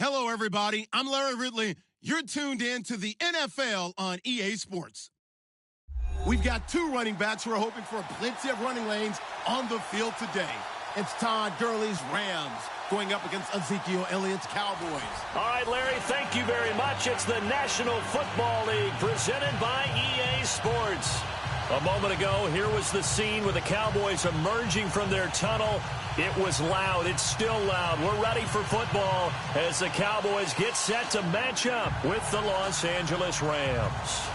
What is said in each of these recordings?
Hello, everybody. I'm Larry Ridley. You're tuned in to the NFL on EA Sports. We've got two running backs who are hoping for plenty of running lanes on the field today. It's Todd Gurley's Rams going up against Ezekiel Elliott's Cowboys. All right, Larry, thank you very much. It's the National Football League presented by EA Sports. A moment ago, here was the scene with the Cowboys emerging from their tunnel. It was loud. It's still loud. We're ready for football as the Cowboys get set to match up with the Los Angeles Rams.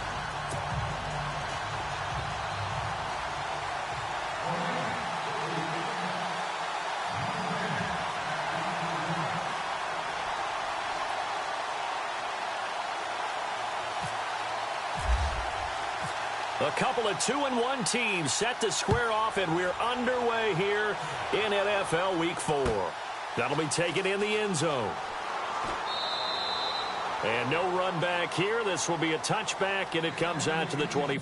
A couple of 2-1 teams set to square off, and we're underway here in NFL Week 4. That'll be taken in the end zone. And no run back here. This will be a touchback, and it comes out to the 20.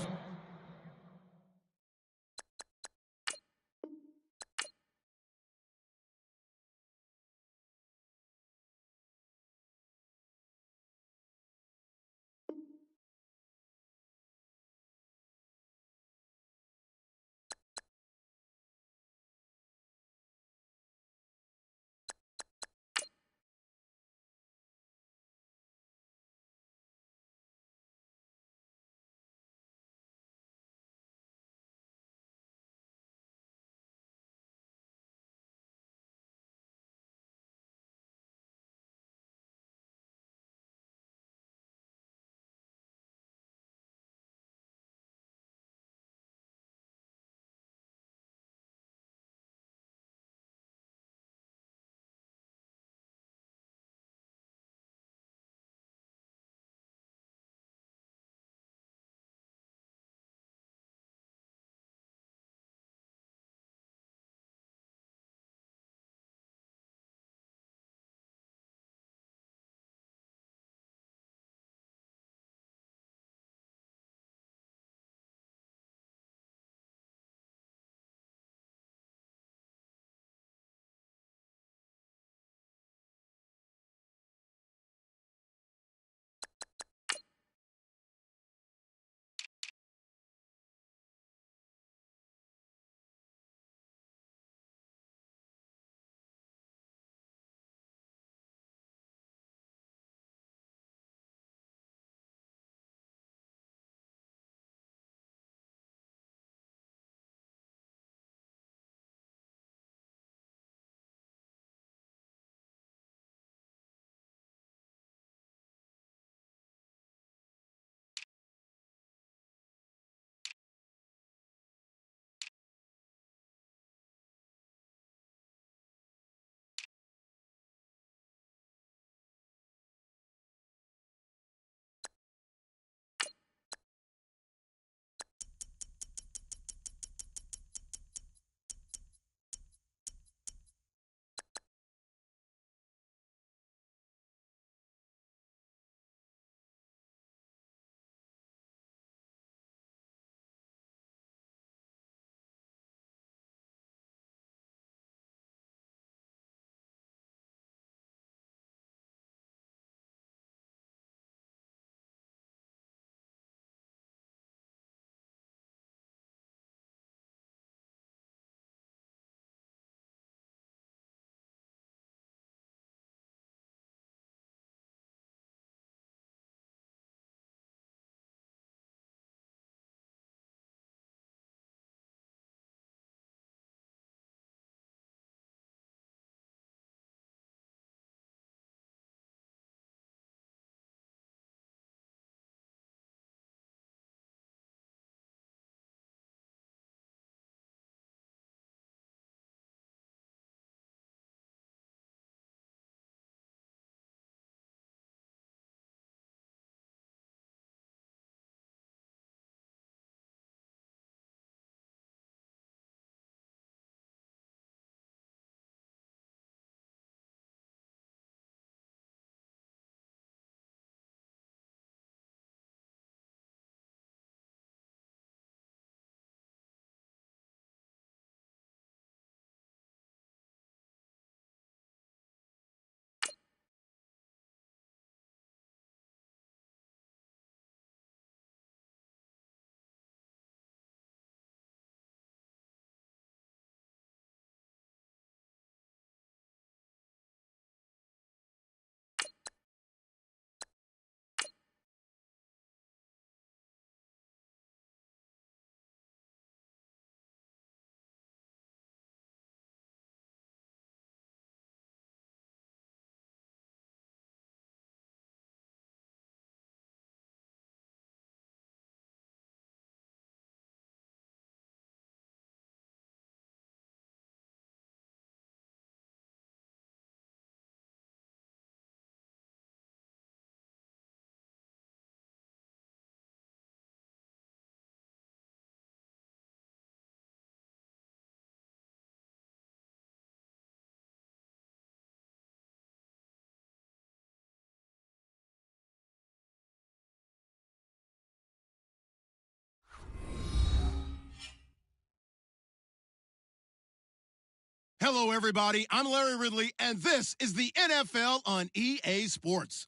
Hello, everybody. I'm Larry Ridley, and this is the NFL on EA Sports.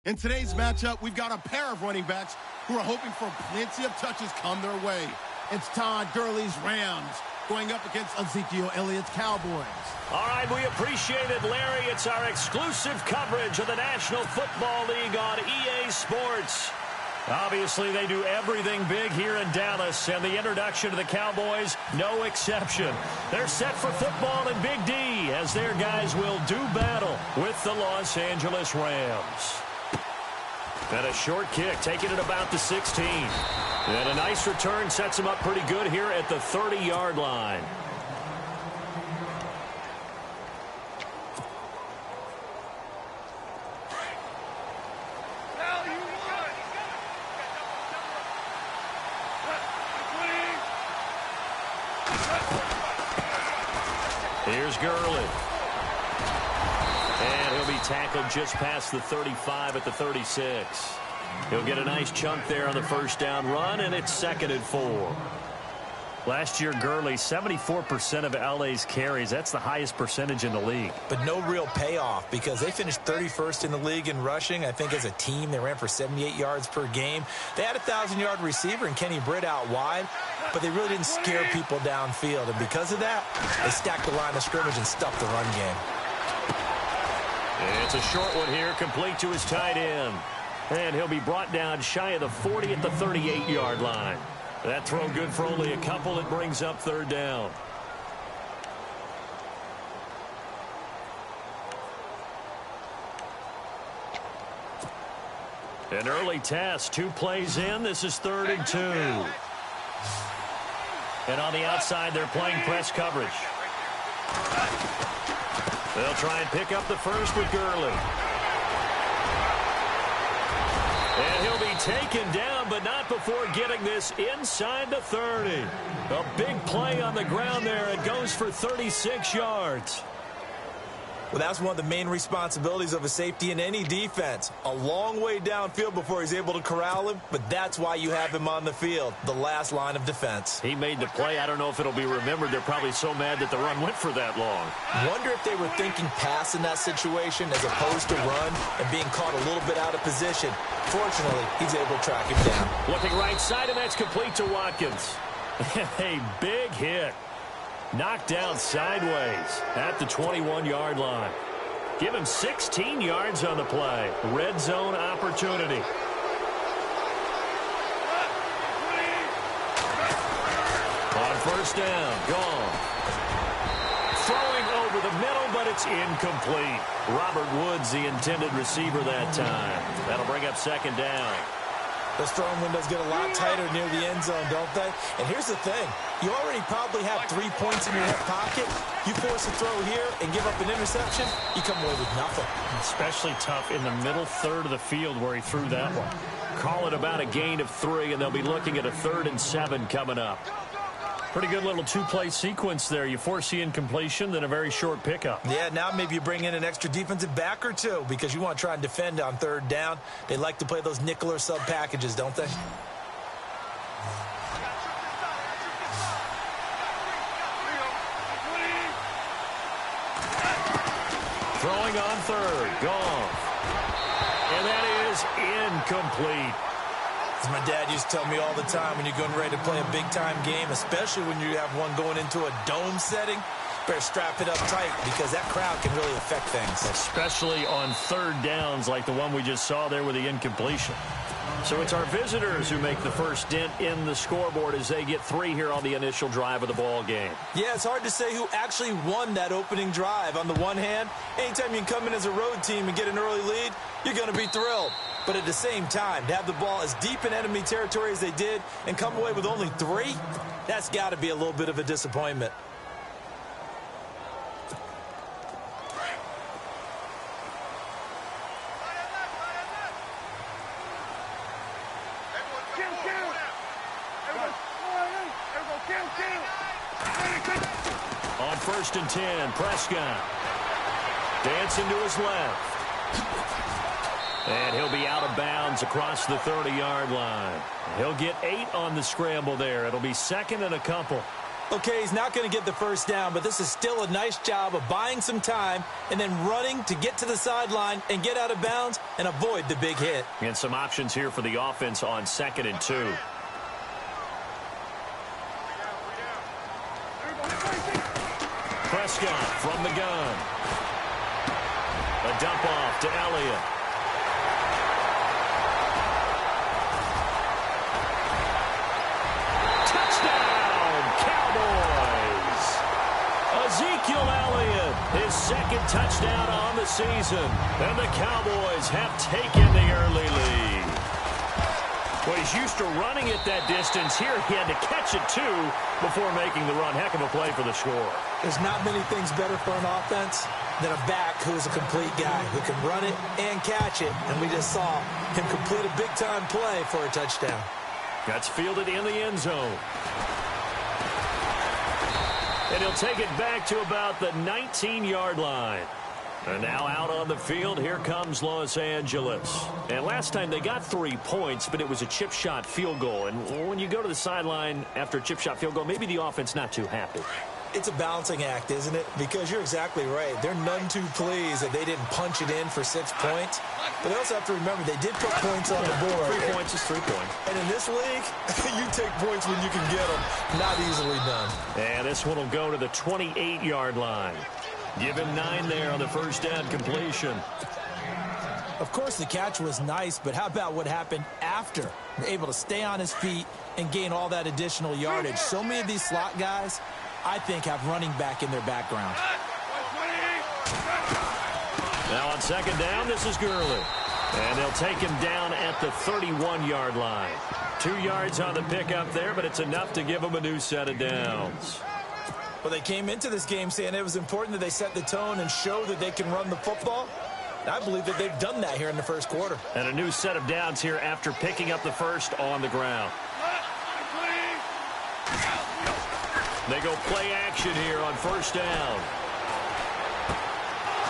In today's matchup, we've got a pair of running backs who are hoping for plenty of touches come their way. It's Todd Gurley's Rams going up against Ezekiel Elliott's Cowboys. All right, we appreciate it, Larry. It's our exclusive coverage of the National Football League on EA Sports. Obviously, they do everything big here in Dallas, and the introduction to the Cowboys, no exception. They're set for football in Big D, as their guys will do battle with the Los Angeles Rams. And a short kick, taking it about the 16. And a nice return sets them up pretty good here at the 30-yard line. Here's Gurley. And he'll be tackled just past the 35 at the 36. He'll get a nice chunk there on the first down run, and it's 2nd and 4. Last year, Gurley, 74% of LA's carries. That's the highest percentage in the league. But no real payoff because they finished 31st in the league in rushing. I think as a team, they ran for 78 yards per game. They had a 1,000-yard receiver and Kenny Britt out wide, but they really didn't scare people downfield. And because of that, they stacked the line of scrimmage and stuffed the run game. And it's a short one here, complete to his tight end. And he'll be brought down shy of the 40 at the 38-yard line. That throw good for only a couple. It brings up 3rd down. An early test. 2 plays in. This is 3rd and 2. And on the outside, they're playing press coverage. They'll try and pick up the first with Gurley. And he'll be taken down, but not before getting this inside the 30. A big play on the ground there. It goes for 36 yards. Well, that's one of the main responsibilities of a safety in any defense. A long way downfield before he's able to corral him, but that's why you have him on the field, the last line of defense. He made the play. I don't know if it'll be remembered. They're probably so mad that the run went for that long. Wonder if they were thinking pass in that situation as opposed to run and being caught a little bit out of position. Fortunately, he's able to track him down. Looking right side, and that's complete to Watkins. A big hit. Knocked down sideways at the 21-yard line. Give him 16 yards on the play. Red zone opportunity. On 1st down, gone. Throwing over the middle, but it's incomplete. Robert Woods, the intended receiver that time. That'll bring up 2nd down. Those throwing windows get a lot tighter near the end zone, don't they? And here's the thing. You already probably have 3 points in your hip pocket. You force a throw here and give up an interception, you come away with nothing. Especially tough in the middle third of the field where he threw that one. Call it about a gain of 3, and they'll be looking at a 3rd and 7 coming up. Pretty good little 2-play sequence there. You force the incompletion, then a very short pickup. Yeah, now maybe you bring in an extra defensive back or 2 because you want to try and defend on 3rd down. They like to play those nickel or sub packages, don't they? Throwing on 3rd, gone. And that is incomplete. As my dad used to tell me all the time, when you're getting ready to play a big-time game, especially when you have one going into a dome setting, better strap it up tight because that crowd can really affect things. Especially on 3rd downs like the one we just saw there with the incompletion. So it's our visitors who make the first dent in the scoreboard as they get 3 here on the initial drive of the ball game. Yeah, it's hard to say who actually won that opening drive. On the one hand, anytime you can come in as a road team and get an early lead, you're going to be thrilled. But at the same time, to have the ball as deep in enemy territory as they did and come away with only 3, that's got to be a little bit of a disappointment. On 1st and 10, Prescott dancing to his left. And he'll be out of bounds across the 30-yard line. He'll get 8 on the scramble there. It'll be 2nd and a couple. Okay, he's not going to get the first down, but this is still a nice job of buying some time and then running to get to the sideline and get out of bounds and avoid the big hit. And some options here for the offense on 2nd and 2. Prescott from the gun. A dump off to Elliott. Touchdown, Cowboys! Ezekiel Elliott, his 2nd touchdown on the season. And the Cowboys have taken the early lead. Well, he's used to running it that distance. Here he had to catch it, too, before making the run. Heck of a play for the score. There's not many things better for an offense than a back who is a complete guy who can run it and catch it. And we just saw him complete a big-time play for a touchdown. That's fielded in the end zone. And he'll take it back to about the 19-yard line. And now out on the field, here comes Los Angeles. And last time they got 3 points, but it was a chip shot field goal. And when you go to the sideline after a chip shot field goal, maybe the offense not too happy. It's a balancing act, isn't it? Because you're exactly right. They're none too pleased that they didn't punch it in for 6 points. But they also have to remember they did put points on the board. 3 points is 3 points. And in this league, you take points when you can get them. Not easily done. And this one will go to the 28-yard line. Give him 9 there on the first down completion. Of course, the catch was nice, but how about what happened after? Able to stay on his feet and gain all that additional yardage. So many of these slot guys, I think, have running back in their background. Now on 2nd down, this is Gurley. And they'll take him down at the 31-yard line. 2 yards on the pickup there, but it's enough to give him a new set of downs. Well, they came into this game saying it was important that they set the tone and show that they can run the football. I believe that they've done that here in the first quarter. And a new set of downs here after picking up the first on the ground. They go play action here on first down.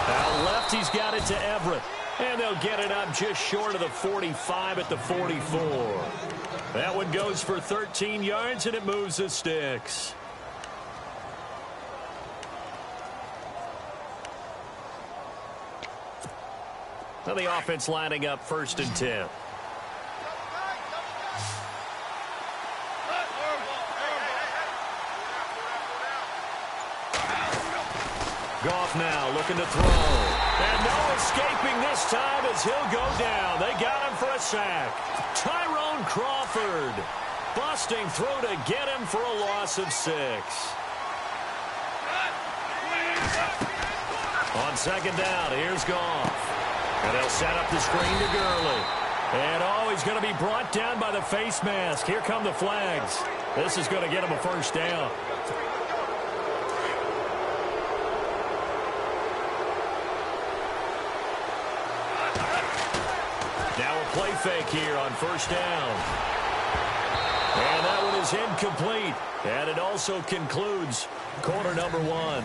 Out left, he's got it to Everett. And they'll get it up just short of the 45 at the 44. That one goes for 13 yards, and it moves the sticks. Now the offense lining up 1st and 10. Goff now looking to throw. And no escaping this time as he'll go down. They got him for a sack. Tyrone Crawford busting through to get him for a loss of 6. On 2nd down, here's Goff. And they'll set up the screen to Gurley. And he's going to be brought down by the face mask. Here come the flags. This is going to get him a first down. Now a play fake here on first down. And that one is incomplete. And it also concludes quarter number 1.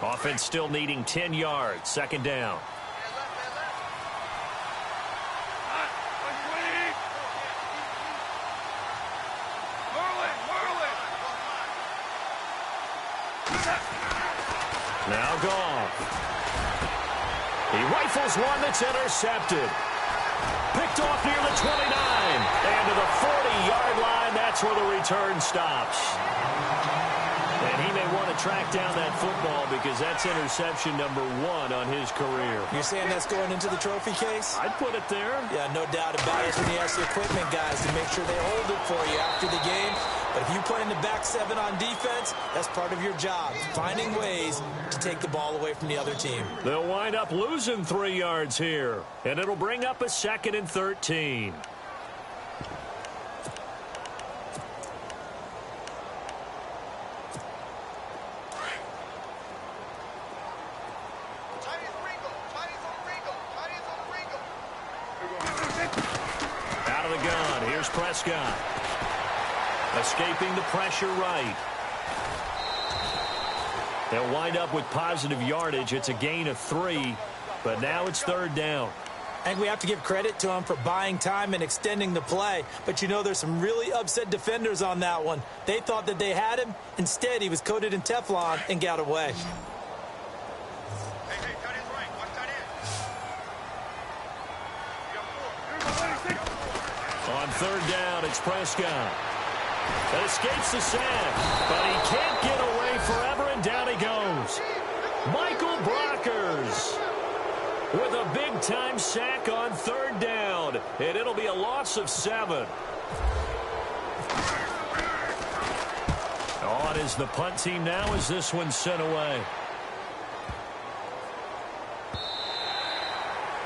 Offense still needing 10 yards. 2nd down. Now Goff. He rifles one that's intercepted. Picked off near the 29. And to the 40-yard line, that's where the return stops. And he may want to track down that football because that's interception number 1 on his career. You're saying that's going into the trophy case? I'd put it there. Yeah, no doubt about it. When you ask the equipment guys to make sure they hold it for you after the game. But if you play in the back 7 on defense, that's part of your job, finding ways to take the ball away from the other team. They'll wind up losing 3 yards here, and it'll bring up a 2nd and 13. Out of the gun, here's Prescott. Escaping the pressure right. They'll wind up with positive yardage. It's a gain of 3, but now it's 3rd down. I think we have to give credit to him for buying time and extending the play. But, you know, there's some really upset defenders on that one. They thought that they had him. Instead, he was coated in Teflon and got away. Hey, cut in right. Watch that in. On 3rd down, it's Prescott. That escapes the sack, but he can't get away forever, and down he goes. Michael Brockers with a big-time sack on 3rd down, and it'll be a loss of 7. On is the punt team now as this one's sent away.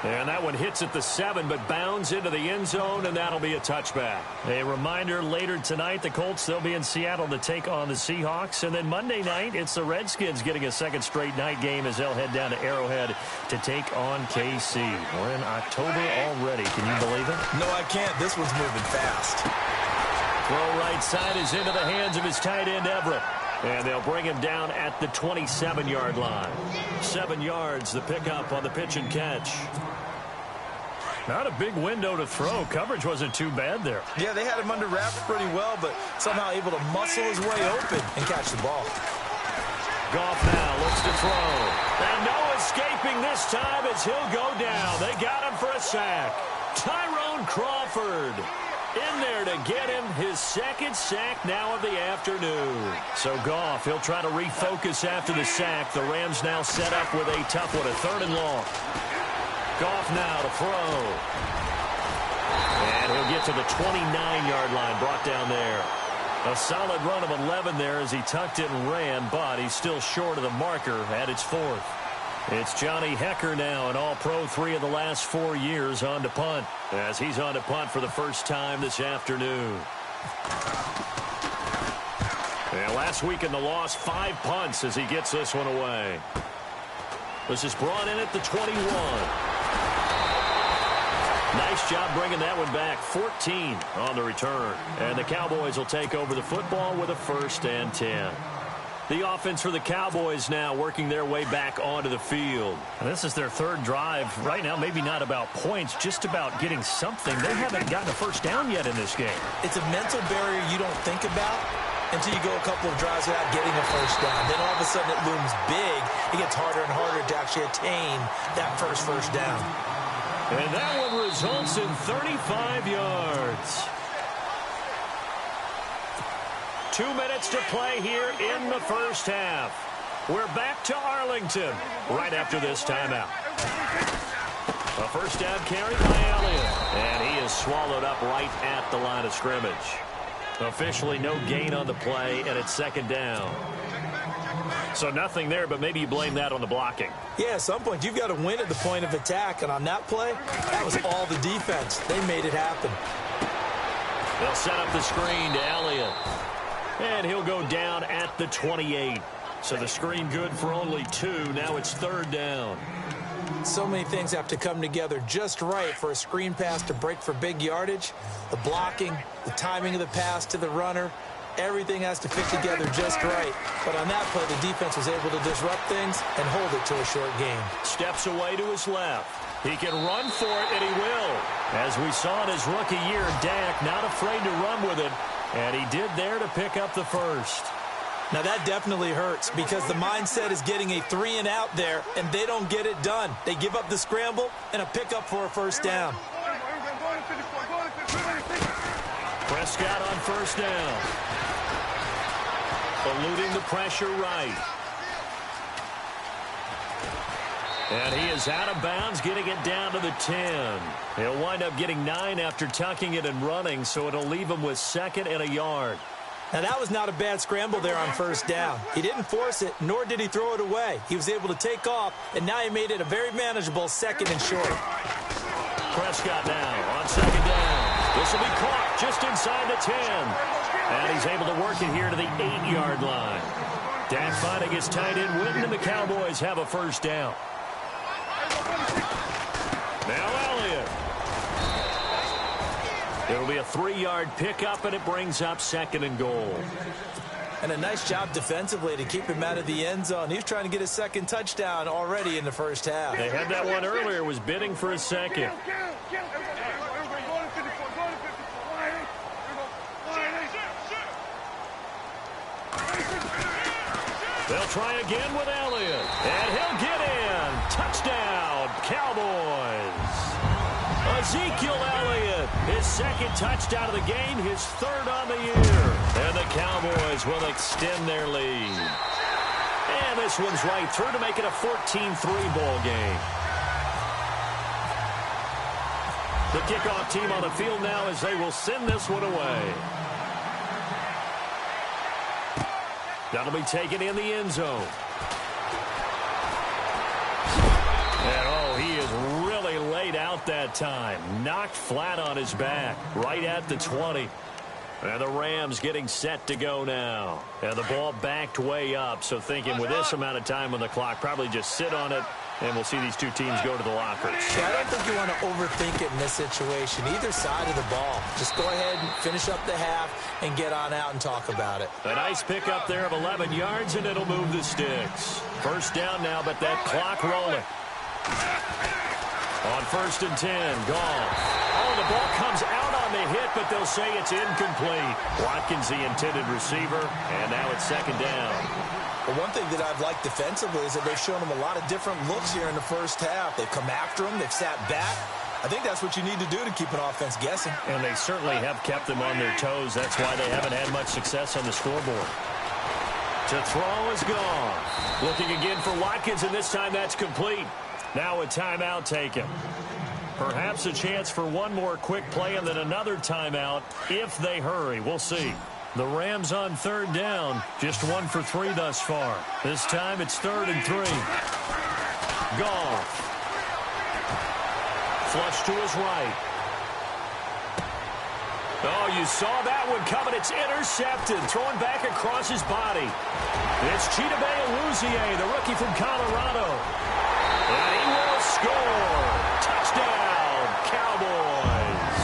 And that one hits at the 7, but bounds into the end zone, and that'll be a touchback. A reminder, later tonight, the Colts, they'll be in Seattle to take on the Seahawks. And then Monday night, it's the Redskins getting a second straight night game as they'll head down to Arrowhead to take on KC. We're in October already. Can you believe it? No, I can't. This one's moving fast. Throw right side is into the hands of his tight end, Everett. And they'll bring him down at the 27-yard line. 7 yards, the pickup on the pitch and catch. Not a big window to throw. Coverage wasn't too bad there. Yeah, they had him under wraps pretty well, but somehow able to muscle his way open and catch the ball. Goff now looks to throw. And no escaping this time as he'll go down. They got him for a sack. Tyrone Crawford in there to get him his 2nd sack now of the afternoon. So Goff, he'll try to refocus after the sack. The Rams now set up with a tough one, a 3rd and long. Goff now to throw. And he'll get to the 29-yard line, brought down there. A solid run of 11 there as he tucked it and ran, but he's still short of the marker at its 4th. It's Johnny Hecker now, an all-pro 3 of the last 4 years on to punt, as he's on to punt for the first time this afternoon. And last week in the loss, 5 punts as he gets this one away. This is brought in at the 21. Nice job bringing that one back. 14 on the return. And the Cowboys will take over the football with a 1st and 10. The offense for the Cowboys now working their way back onto the field. And this is their 3rd drive. Right now, maybe not about points, just about getting something. They haven't gotten a 1st down yet in this game. It's a mental barrier you don't think about until you go a couple of drives without getting a 1st down. Then all of a sudden it looms big. It gets harder and harder to actually attain that first down. And that one results in 35 yards. 2 minutes to play here in the 1st half. We're back to Arlington right after this timeout. A 1st down carry by Elliott. And he is swallowed up right at the line of scrimmage. Officially no gain on the play, and it's 2nd down. So nothing there, but maybe you blame that on the blocking. Yeah, at some point you've got to win at the point of attack, and on that play, that was all the defense. They made it happen. They'll set up the screen to Elliott. And he'll go down at the 28. So the screen good for only 2. Now it's 3rd down. So many things have to come together just right for a screen pass to break for big yardage. The blocking, the timing of the pass to the runner, everything has to fit together just right. But on that play, the defense was able to disrupt things and hold it to a short game. Steps away to his left. He can run for it, and he will. As we saw in his rookie year, Dak not afraid to run with it. And he did there to pick up the 1st. Now that definitely hurts because the mindset is getting a 3 and out there, and they don't get it done. They give up the scramble and a pickup for a 1st down. Prescott on 1st down. Eluding the pressure right. And he is out of bounds, getting it down to the 10. He'll wind up getting 9 after tucking it and running, so it'll leave him with 2nd and a yard. Now, that was not a bad scramble there on 1st down. He didn't force it, nor did he throw it away. He was able to take off, and now he made it a very manageable 2nd and short. Prescott now on 2nd down. This will be caught just inside the 10. And he's able to work it here to the 8-yard line. Dak finding his tight end Witten, and the Cowboys have a 1st down. Now Elliott. It'll be a 3-yard pickup, and it brings up 2nd and goal. And a nice job defensively to keep him out of the end zone. He was trying to get his second touchdown already in the first half. They had that one earlier, was bidding for a second. They'll try again with Elliott. And he'll get in. Touchdown, Cowboys. Ezekiel Elliott, his second touchdown of the game, his third on the year. And the Cowboys will extend their lead. And this one's right through to make it a 14-3 ball game. The kickoff team on the field now as they will send this one away. That'll be taken in the end zone. And oh, he is really laid out that time. Knocked flat on his back, right at the 20. And the Rams getting set to go now. And the ball backed way up, so thinking with this amount of time on the clock, probably just sit on it, and we'll see these two teams go to the lockers. Yeah, I don't think you want to overthink it in this situation, either side of the ball. Just go ahead and finish up the half and get on out and talk about it. A nice pickup there of 11 yards, and it'll move the sticks. First down now, but that clock rolling. On 1st and 10, Goff. Oh, the ball comes out on the hit, but they'll say it's incomplete. Watkins, the intended receiver, and now it's 2nd down. Well, one thing that I've liked defensively is that they've shown them a lot of different looks here in the first half. They've come after them. They've sat back. I think that's what you need to do to keep an offense guessing. And they certainly have kept them on their toes. That's why they haven't had much success on the scoreboard. To throw is gone. Looking again for Watkins, and this time that's complete. Now a timeout taken. Perhaps a chance for one more quick play and then another timeout if they hurry. We'll see. The Rams on 3rd down. Just 1 for 3 thus far. This time it's 3rd and 3. Goff. Flush to his right. Oh, you saw that one coming. It's intercepted. Thrown back across his body. It's Chidobe Awuzie, the rookie from Colorado. And he will score. Touchdown, Cowboys.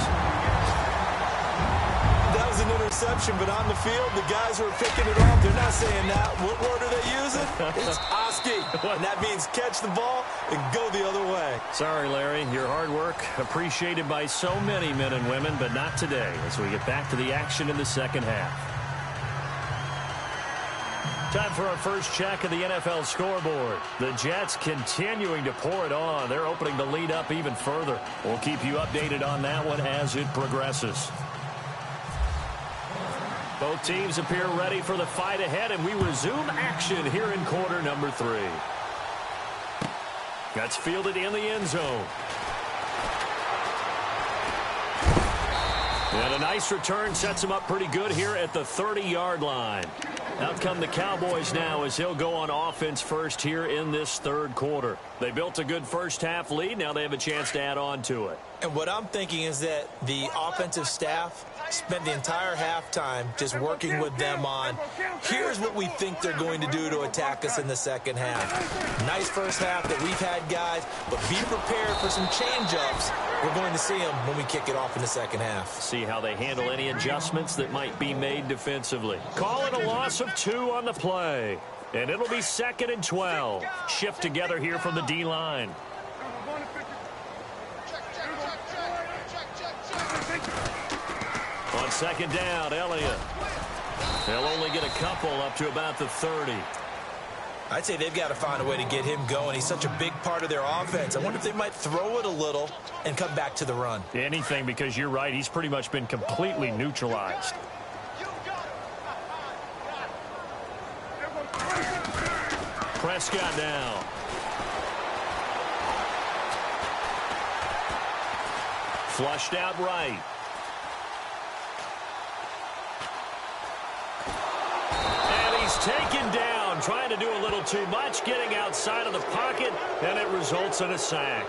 That was an interception, but on the field, the guys who are picking it off, they're not saying that. What word are they using? It's Oski. And that means catch the ball and go the other way. Sorry, Larry. Your hard work appreciated by so many men and women, but not today as we get back to the action in the second half. Time for our first check of the NFL scoreboard. The Jets continuing to pour it on. They're opening the lead up even further. We'll keep you updated on that one as it progresses. Both teams appear ready for the fight ahead, and we resume action here in quarter number 3. That's fielded in the end zone. And a nice return sets him up pretty good here at the 30-yard line. Out come the Cowboys now as he'll go on offense first here in this 3rd quarter. They built a good first half lead. Now they have a chance to add on to it. And what I'm thinking is that the offensive staff spent the entire halftime just working with them on, here's what we think they're going to do to attack us in the second half. Nice first half that we've had, guys, but be prepared for some change-ups. We're going to see them when we kick it off in the second half. See how they handle any adjustments that might be made defensively. Call it a loss of 2 on the play. And it'll be 2nd and 12. Shift together here from the D-line. On 2nd down, Elliott. They'll only get a couple up to about the 30. I'd say they've got to find a way to get him going. He's such a big part of their offense. I wonder if they might throw it a little and come back to the run. Anything, because you're right. He's pretty much been completely neutralized. Prescott down. Flushed out right. And he's taken down, trying to do a little too much, getting outside of the pocket, and it results in a sack.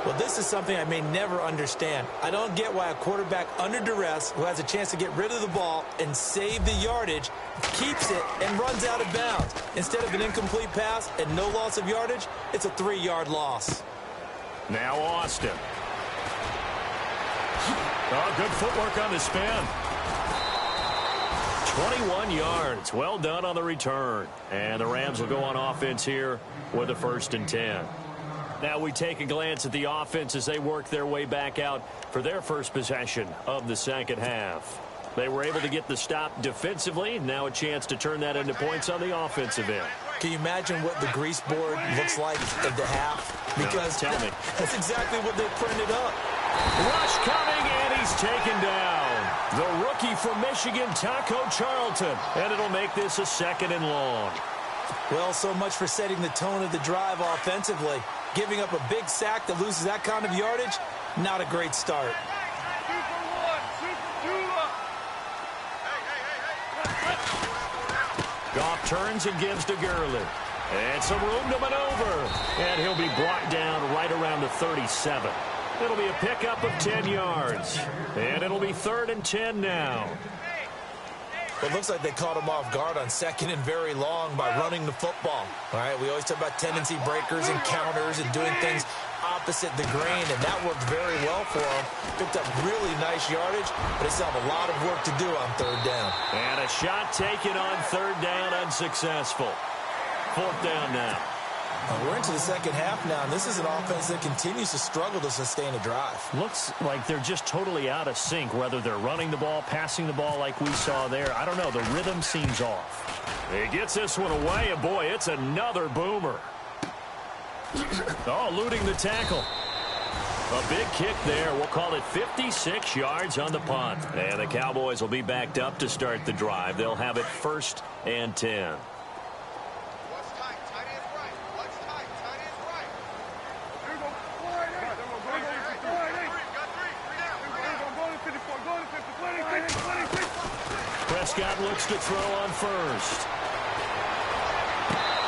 Well, this is something I may never understand. I don't get why a quarterback under duress who has a chance to get rid of the ball and save the yardage keeps it and runs out of bounds. Instead of an incomplete pass and no loss of yardage, it's a 3-yard loss. Now Austin. Oh, good footwork on the spin. 21 yards. Well done on the return. And the Rams will go on offense here with a 1st and 10. Now we take a glance at the offense as they work their way back out for their first possession of the second half. They were able to get the stop defensively. Now a chance to turn that into points on the offensive end. Can you imagine what the grease board looks like at the half? Because tell me. That's exactly what they printed up. Rush coming, and he's taken down. The rookie from Michigan, Taco Charlton. And it'll make this a 2nd and long. Well, so much for setting the tone of the drive offensively. Giving up a big sack that loses that kind of yardage, not a great start. Goff turns and gives to Gurley. And some room to maneuver. And he'll be brought down right around the 37. It'll be a pickup of 10 yards. And it'll be 3rd and 10 now. Well, it looks like they caught him off guard on 2nd and very long by running the football. All right, we always talk about tendency breakers and counters and doing things opposite the grain, and that worked very well for him. Picked up really nice yardage, but they still have a lot of work to do on 3rd down. And a shot taken on 3rd down, unsuccessful. 4th down now. We're into the second half now, and this is an offense that continues to struggle to sustain a drive. Looks like they're just totally out of sync, whether they're running the ball, passing the ball like we saw there. I don't know. The rhythm seems off. He gets this one away, and boy, it's another boomer. Oh, eluding the tackle. A big kick there. We'll call it 56 yards on the punt. And the Cowboys will be backed up to start the drive. They'll have it 1st and 10. Prescott looks to throw on 1st.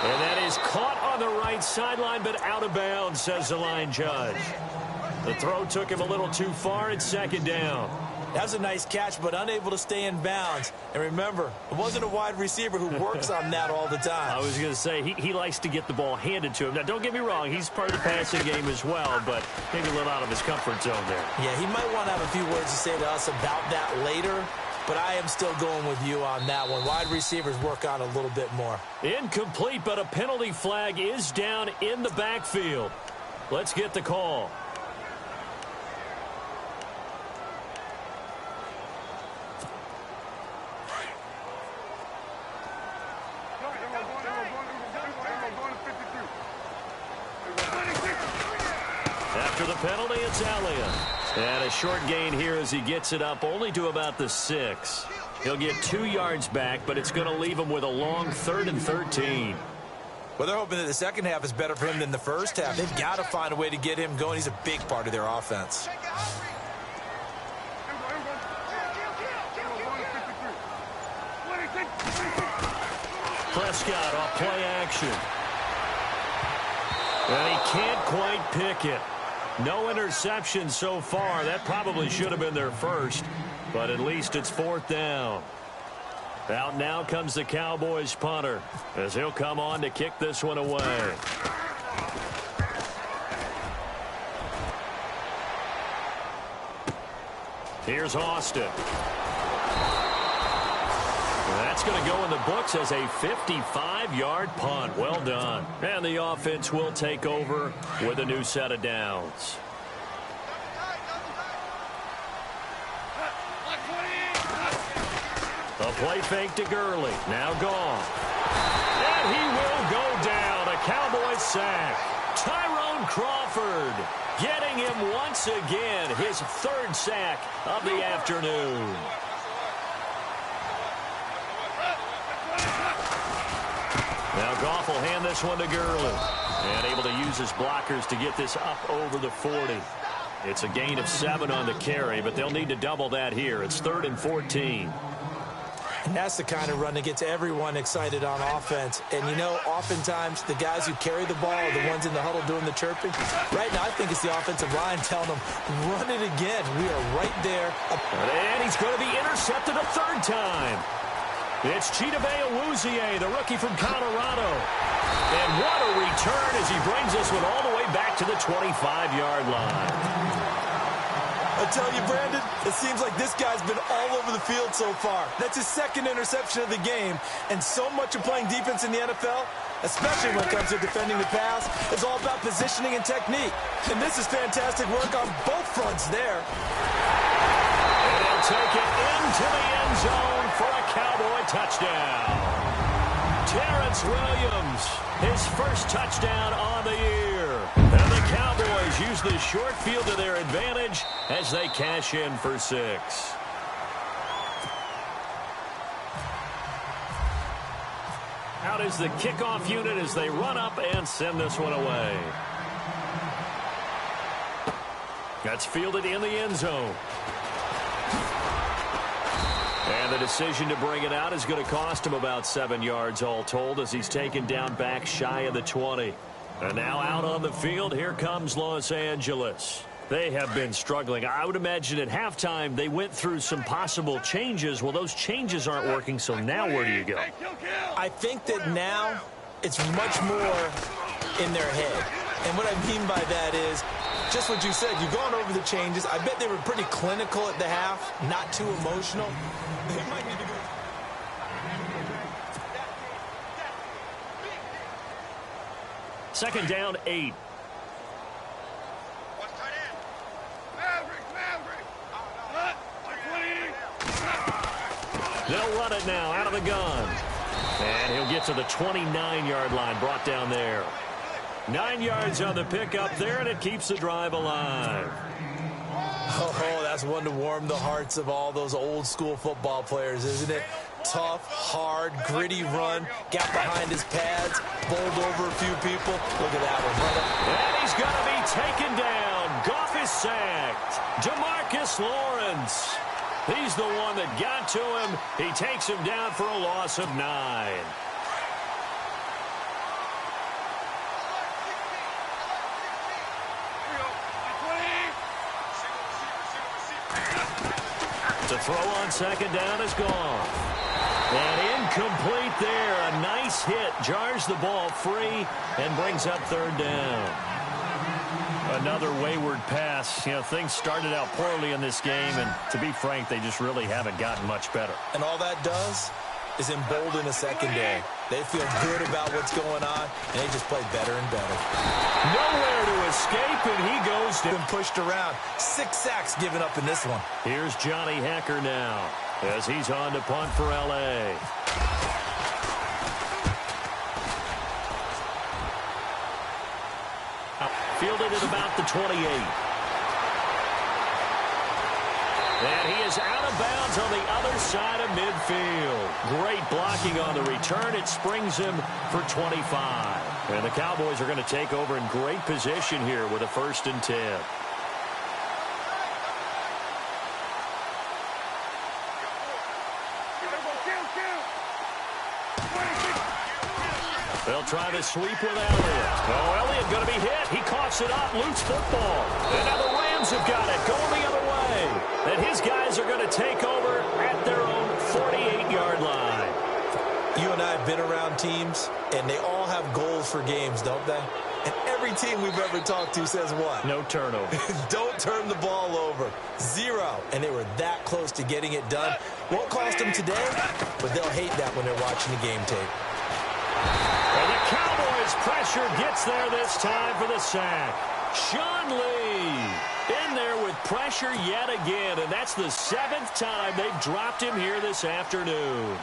And that is caught on the right sideline, but out of bounds, says the line judge. The throw took him a little too far. It's 2nd down. That was a nice catch, but unable to stay in bounds. And remember, it wasn't a wide receiver who works on that all the time. I was going to say, he likes to get the ball handed to him. Now, don't get me wrong. He's part of the passing game as well, but maybe a little out of his comfort zone there. Yeah, he might want to have a few words to say to us about that later. But I am still going with you on that one. Wide receivers work on a little bit more. Incomplete, but a penalty flag is down in the backfield. Let's get the call. After the penalty, it's Elliott. And a short gain here as he gets it up only to about the 6. He'll get 2 yards back, but it's going to leave him with a long 3rd and 13. Well, they're hoping that the second half is better for him than the first half. They've got to find a way to get him going. He's a big part of their offense. Prescott off play action. And he can't quite pick it. No interception so far. That probably should have been their first, but at least it's 4th down. Out now comes the Cowboys punter as he'll come on to kick this one away. Here's Austin. That's going to go in the books as a 55-yard punt. Well done. And the offense will take over with a new set of downs. A play fake to Gurley. Now gone. And he will go down. A Cowboys sack. Tyrone Crawford getting him once again. His 3rd sack of the afternoon. Now Goff will hand this one to Gurley. And able to use his blockers to get this up over the 40. It's a gain of 7 on the carry, but they'll need to double that here. It's 3rd and 14. And that's the kind of run that gets everyone excited on offense. And, you know, oftentimes the guys who carry the ball are the ones in the huddle doing the chirping. Right now, I think it's the offensive line telling them, run it again. We are right there. And he's going to be intercepted a 3rd time. It's Chidobe Awuzie, the rookie from Colorado. And what a return as he brings this one all the way back to the 25-yard line. A tell you, Brandon, it seems like this guy's been all over the field so far. That's his second interception of the game, and so much of playing defense in the NFL, especially when it comes to defending the pass, is all about positioning and technique. And this is fantastic work on both fronts there. And he'll take it into the end zone for a Cowboy touchdown. Terrence Williams, his first touchdown on the year. And the Cowboys use the short field to their advantage as they cash in for 6. Out is the kickoff unit as they run up and send this one away. That's fielded in the end zone. And the decision to bring it out is going to cost him about 7 yards all told as he's taken down back shy of the 20. And now out on the field, here comes Los Angeles. They have been struggling. I would imagine at halftime they went through some possible changes. Well, those changes aren't working, so now where do you go? I think that now it's much more in their head. And what I mean by that is just what you said. You've gone over the changes. I bet they were pretty clinical at the half, not too emotional. They might need to go. Second down, 8. They'll run it now out of the gun. And he'll get to the 29-yard line, brought down there. 9 yards on the pickup there, and it keeps the drive alive. Oh, that's one to warm the hearts of all those old-school football players, isn't it? Tough, hard, gritty run, got behind his pads, bowled over a few people. Look at that one, brother. And he's going to be taken down. Goff is sacked. DeMarcus Lawrence. He's the one that got to him. He takes him down for a loss of 9. The throw on second down is gone. And incomplete there. A nice hit. Jars the ball free and brings up third down. Another wayward pass. You know, things started out poorly in this game, and to be frank, they just really haven't gotten much better. And all that does is embolden a secondary. They feel good about what's going on, and they just play better and better. Nowhere to escape, and he goes to... Been pushed around. 6 sacks given up in this one. Here's Johnny Hecker now as he's on to punt for L.A. Fielded at about the 28. And he is out of bounds on the other side of midfield. Great blocking on the return. It springs him for 25. And the Cowboys are going to take over in great position here with a 1st and 10. They'll try to sweep with Elliott. Oh, Elliott going to be hit. He coughs it up. Loose football. And now the Rams have got it. Going the other way. And his guys are going to take over at their own 48-yard line. You and I have been around teams, and they all have goals for games, don't they? And every team we've ever talked to says what? No turnover. Don't turn the ball over. 0. And they were that close to getting it done. Won't cost them today, but they'll hate that when they're watching the game tape. And the Cowboys' pressure gets there this time for the sack. Sean Lee in there with pressure yet again, and that's the 7th time they've dropped him here this afternoon.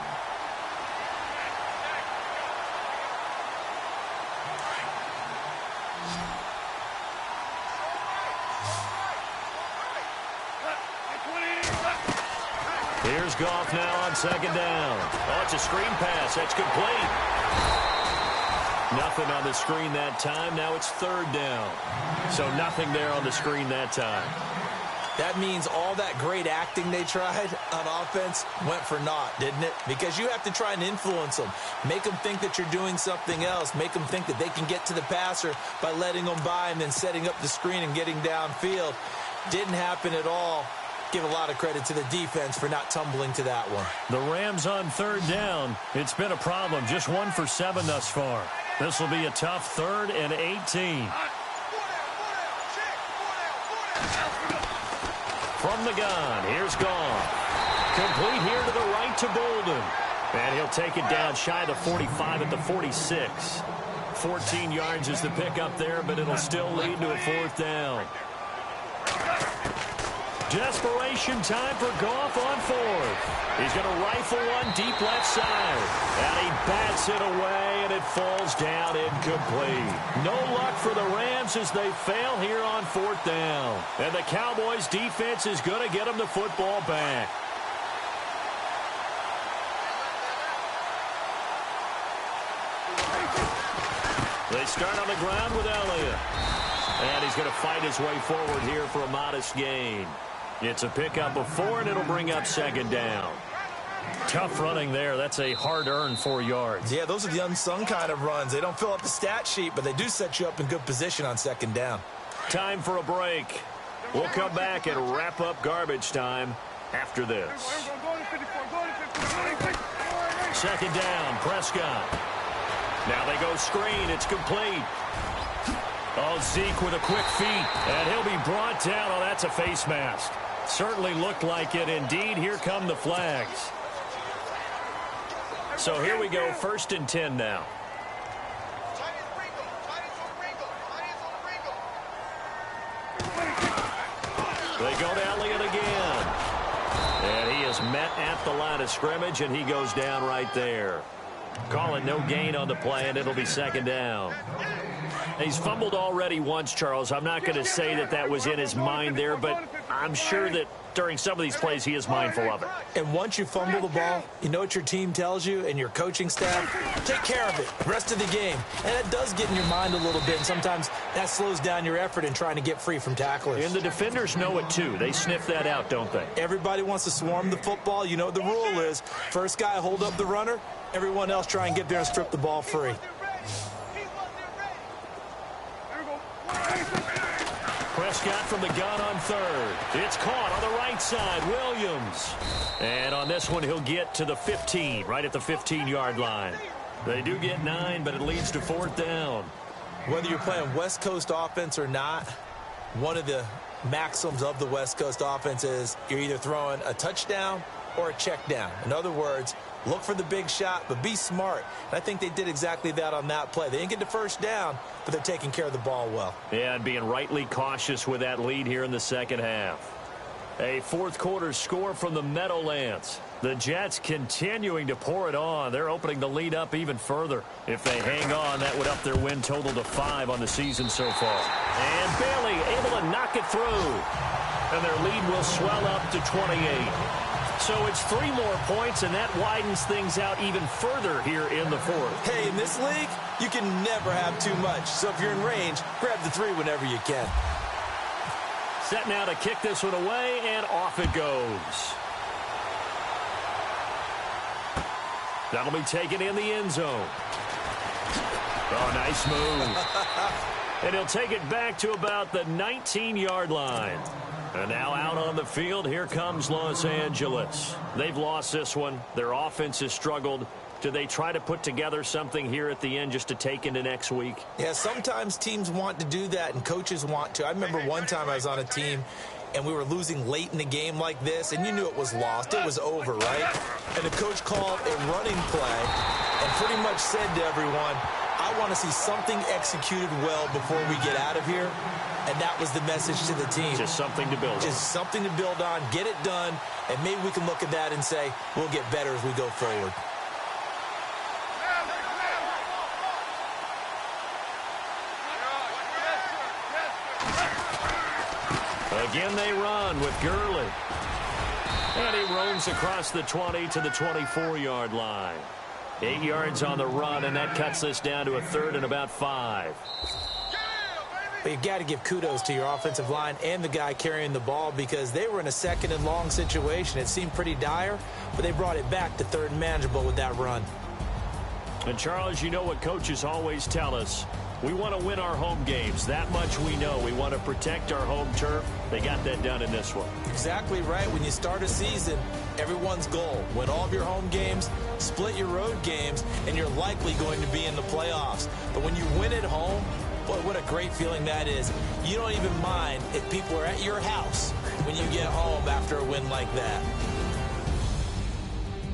Here's Goff now on second down. Oh, it's a screen pass. That's complete. Nothing on the screen that time. Now it's third down. So nothing there on the screen that time. That means all that great acting they tried on offense went for naught, didn't it? Because you have to try and influence them. Make them think that you're doing something else. Make them think that they can get to the passer by letting them by and then setting up the screen and getting downfield. Didn't happen at all. Give a lot of credit to the defense for not tumbling to that one. The Rams on third down. It's been a problem. Just 1 for 7 thus far. This will be a tough 3rd and 18. From the gun, here's Goin. Complete here to the right to Bolden. And he'll take it down shy of the 45 at the 46. 14 yards is the pickup there, but it'll still lead to a 4th down. Desperation time for Goff on 4th. He's going to rifle one deep left side. And he bats it away, and it falls down incomplete. No luck for the Rams as they fail here on 4th down. And the Cowboys defense is going to get them the football back. They start on the ground with Elliott. And he's going to fight his way forward here for a modest gain. It's a pickup of 4, and it'll bring up 2nd down. Tough running there. That's a hard-earned 4 yards. Yeah, those are the unsung kind of runs. They don't fill up the stat sheet, but they do set you up in good position on 2nd down. Time for a break. We'll come back and wrap up garbage time after this. 2nd down, Prescott. Now they go screen. It's complete. Oh, Zeke with a quick feet. And he'll be brought down. Oh, that's a face mask. Certainly looked like it. Indeed, here come the flags. So here we go, 1st and 10 now. They go to Elliott again. And he is met at the line of scrimmage, and he goes down right there. Call it no gain on the play, and it'll be 2nd down. He's fumbled already once, Charles. I'm not going to say that that was in his mind there, but I'm sure that during some of these plays he is mindful of it. And once you fumble the ball, you know what your team tells you and your coaching staff? Take care of it rest of the game. And that does get in your mind a little bit, and sometimes that slows down your effort in trying to get free from tacklers. And the defenders know it too. They sniff that out, don't they? Everybody wants to swarm the football. You know what the rule is. First guy hold up the runner. Everyone else try and get there and strip the ball free. Prescott from the gun on 3rd. It's caught on the right side. Williams. And on this one, he'll get to the 15, right at the 15-yard line. They do get 9, but it leads to 4th down. Whether you're playing West Coast offense or not, one of the maxims of the West Coast offense is you're either throwing a touchdown or a check down. In other words, look for the big shot, but be smart. And I think they did exactly that on that play. They didn't get the 1st down, but they're taking care of the ball well. Yeah, and being rightly cautious with that lead here in the 2nd half. A 4th quarter score from the Meadowlands. The Jets continuing to pour it on. They're opening the lead up even further. If they hang on, that would up their win total to 5 on the season so far. And Bailey able to knock it through. And their lead will swell up to 28. So it's 3 more points, and that widens things out even further here in the 4th. Hey, in this league, you can never have too much. So if you're in range, grab the 3 whenever you can. Set now to kick this one away, and off it goes. That'll be taken in the end zone. Oh, nice move. And he'll take it back to about the 19-yard line. And now out on the field, here comes Los Angeles. They've lost this one. Their offense has struggled. Do they try to put together something here at the end just to take into next week? Yeah, sometimes teams want to do that and coaches want to. I remember one time I was on a team and we were losing late in the game like this, and you knew it was lost. It was over, right? And the coach called a running play and pretty much said to everyone, I want to see something executed well before we get out of here. And that was the message to the team. Just something to build on. Just something to build on, get it done, and maybe we can look at that and say, we'll get better as we go forward. Again they run with Gurley. And he roams across the 20 to the 24-yard line. 8 yards on the run, and that cuts this down to a 3rd and about 5. But you've got to give kudos to your offensive line and the guy carrying the ball because they were in a 2nd and long situation. It seemed pretty dire, but they brought it back to 3rd and manageable with that run. And, Charles, you know what coaches always tell us. We want to win our home games. That much we know. We want to protect our home turf. They got that done in this one. Exactly right. When you start a season, everyone's goal, win all of your home games, split your road games, and you're likely going to be in the playoffs. But when you win at home, boy, what a great feeling that is. You don't even mind if people are at your house when you get home after a win like that.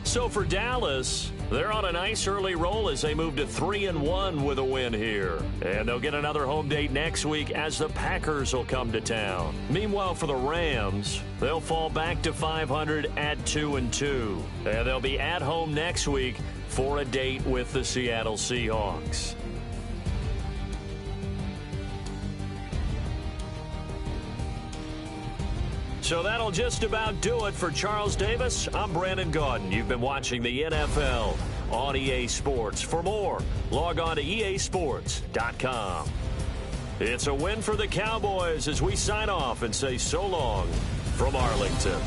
So for Dallas, they're on a nice early roll as they move to 3-1 with a win here. And they'll get another home date next week as the Packers will come to town. Meanwhile, for the Rams, they'll fall back to 500 at 2-2. And they'll be at home next week for a date with the Seattle Seahawks. So that'll just about do it for Charles Davis. I'm Brandon Gaudin. You've been watching the NFL on EA Sports. For more, log on to easports.com. It's a win for the Cowboys as we sign off and say so long from Arlington.